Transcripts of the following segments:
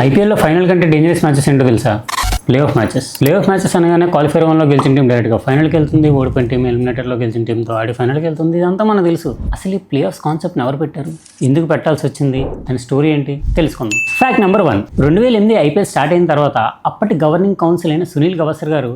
ఐపీఎల్లో ఫైనల్ కంటే dangerous matches ఏంటో తెలుసా? ప్లే ఆఫ్ మ్యాచెస్ అనగానే క్వాలిఫైర్ 1లో గెలిచిన టీం డైరెక్ట్గా ఫైనల్కి వెళ్తుంది, ఓడిపోయిన టీం ఎలిమినేటర్లో గెలిచిన టీంతో ఆడి ఫైనల్కి వెళ్తుంది. ఇదంతా మనకు తెలుసు. అసలు ఈ ప్లే ఆఫ్స్ కాన్సెప్ట్ని ఎవరు పెట్టారు, ఎందుకు పెట్టాల్సి వచ్చింది, దాని స్టోరీ ఏంటి తెలుసుకుందాం. ఫ్యాక్ట్ నెంబర్ 1, 2008 ఐపీఎల్ స్టార్ట్ అయిన తర్వాత అప్పటి గవర్నింగ్ కౌన్సిల్ అయిన సునీల్ గవాస్కర్ గారు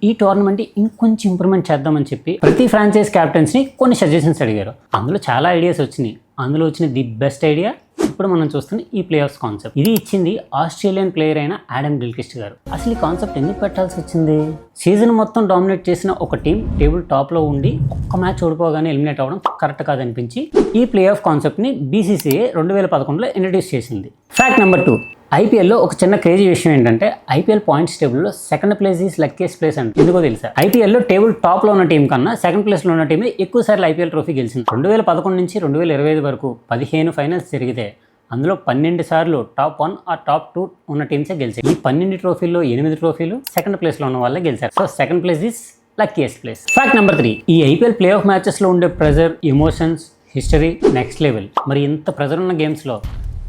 ఈ టోర్నమెంట్ ఇంకొంచెం ఇంప్రూవ్మెంట్ చేద్దామని చెప్పి ప్రతి ఫ్రాంచైజ్ క్యాప్టెన్స్ని కొన్ని సజెషన్స్ అడిగారు. అందులో చాలా ఐడియాస్ వచ్చినాయి. అందులో వచ్చిన ది బెస్ట్ ఐడియా ఇప్పుడు మనం చూస్తున్న ఈ ప్లే ఆఫ్స్ కాన్సెప్ట్. ఇది ఇచ్చింది ఆస్ట్రేలియన్ ప్లేయర్ అయిన ఆడమ్ గిల్క్రిస్ట్ గారు. అసలు ఈ కాన్సెప్ట్ ఎందుకు పెట్టాల్సి వచ్చింది? సీజన్ మొత్తం డామినేట్ చేసిన ఒక టీం టేబుల్ టాప్లో ఉండి ఒక్క మ్యాచ్ ఓడిపోగానే ఎలిమినేట్ అవ్వడం కరెక్ట్ కాదనిపించి ఈ ప్లే ఆఫ్ కాన్సెప్ట్ని బీసీసీఐ 2011లో ఇంట్రడ్యూస్ చేసింది. ఫ్యాక్ట్ నెంబర్ 2, ఐపీఎల్లో ఒక చిన్న క్రేజీ విషయం ఏంటంటే ఐపీఎల్ పాయింట్స్ టేబుల్లో second place is luckiest place అంటే ఎందుకో తెలుసా? ఐపీఎల్లో టేబుల్ టాప్లో ఉన్న టీం కన్నా సెకండ్ ప్లేస్లో ఉన్న టీమే ఎక్కువ సార్లు ఐపీఎల్ ట్రోఫీ గెలిచింది. 2011 నుంచి 2025 వరకు 15 ఫైనల్స్ జరిగితే అందులో 12 సార్లు టాప్ 1 ఆ టాప్ 2 ఉన్న టీమ్సే గెలిచాయి. ఈ 12 ట్రోఫీల్లో 8 ట్రోఫీలు సెకండ్ ప్లేస్లో ఉన్న వాళ్ళే గెలిచారు. So second place is luckiest place. Fact number 3, ఈ ఐపీఎల్ ప్లే ఆఫ్ మ్యాచెస్లో ఉండే pressure, emotions, history next level. మరి ఇంత ప్రెజర్ ఉన్న గేమ్స్లో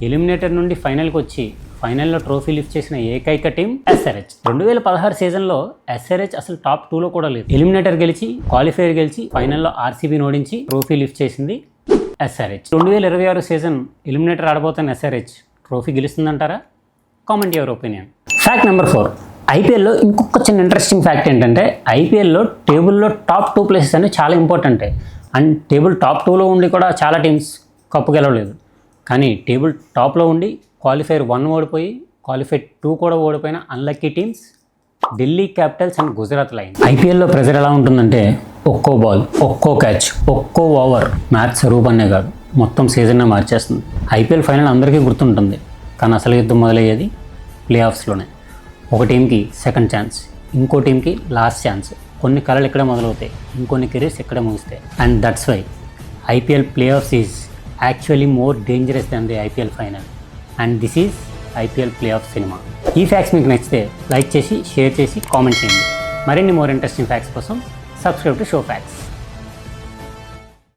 ఎలిమినేటర్ నుండి ఫైనల్కి వచ్చి ఫైనల్లో ట్రోఫీ లిఫ్ట్ చేసిన ఏకైక టీం ఎస్ఆర్హెచ్. 2016 సీజన్లో ఎస్ఆర్హెచ్ అసలు టాప్ 2లో కూడా లేదు. ఎలిమినేటర్ గెలిచి, క్వాలిఫైర్ గెలిచి, ఫైనల్లో ఆర్సీబీని ఓడించి ట్రోఫీ లిఫ్ట్ చేసింది ఎస్ఆర్హెచ్. 2026 సీజన్ ఎలిమినేటర్ ఆడబోతున్న ఎస్ఆర్హెచ్ ట్రోఫీ గెలుస్తుందంటారా? Comment your opinion. Fact number 4, ఐపీఎల్లో ఇంకొక చిన్న ఇంట్రెస్టింగ్ ఫ్యాక్ట్ ఏంటంటే ఐపీఎల్లో టేబుల్లో టాప్ 2 ప్లేసెస్ అనేవి చాలా ఇంపార్టెంట్. అండ్ టేబుల్ టాప్ 2లో ఉండి కూడా చాలా టీమ్స్ కప్పు గెలవలేదు. కానీ టేబుల్ టాప్లో ఉండి క్వాలిఫైర్ 1 ఓడిపోయి క్వాలిఫైర్ 2 కూడా ఓడిపోయిన unlucky teams Delhi Capitals and Gujarat Lions. ఐపీఎల్లో ప్రెజర్ ఎలా ఉంటుందంటే ఒక్కో బాల్, ఒక్కో క్యాచ్, ఒక్కో ఓవర్ మ్యాచ్ స్వరూపాన్నే కాదు మొత్తం సీజన్నే మార్చేస్తుంది. ఐపీఎల్ ఫైనల్ అందరికీ గుర్తుంటుంది, కానీ అసలు యుద్ధం మొదలయ్యేది ప్లే ఆఫ్స్లోనే. ఒక టీంకి సెకండ్ ఛాన్స్, ఇంకో టీంకి లాస్ట్ ఛాన్స్. కొన్ని కళలు ఇక్కడే మొదలవుతాయి, ఇంకొన్ని కెరీర్స్ ఇక్కడే ముగుస్తాయి. And that's why IPL play offs is actually more dangerous than the IPL final. And this is IPL play off cinema. ఈ ఫ్యాక్ట్స్ మీకు నచ్చితే లైక్ చేసి, షేర్ చేసి, కామెంట్ చేయండి. మరిన్ని మోర్ ఇంట్రెస్టింగ్ ఫ్యాక్ట్స్ కోసం సబ్స్క్రైబ్ టు షో ఫ్యాక్ట్స్.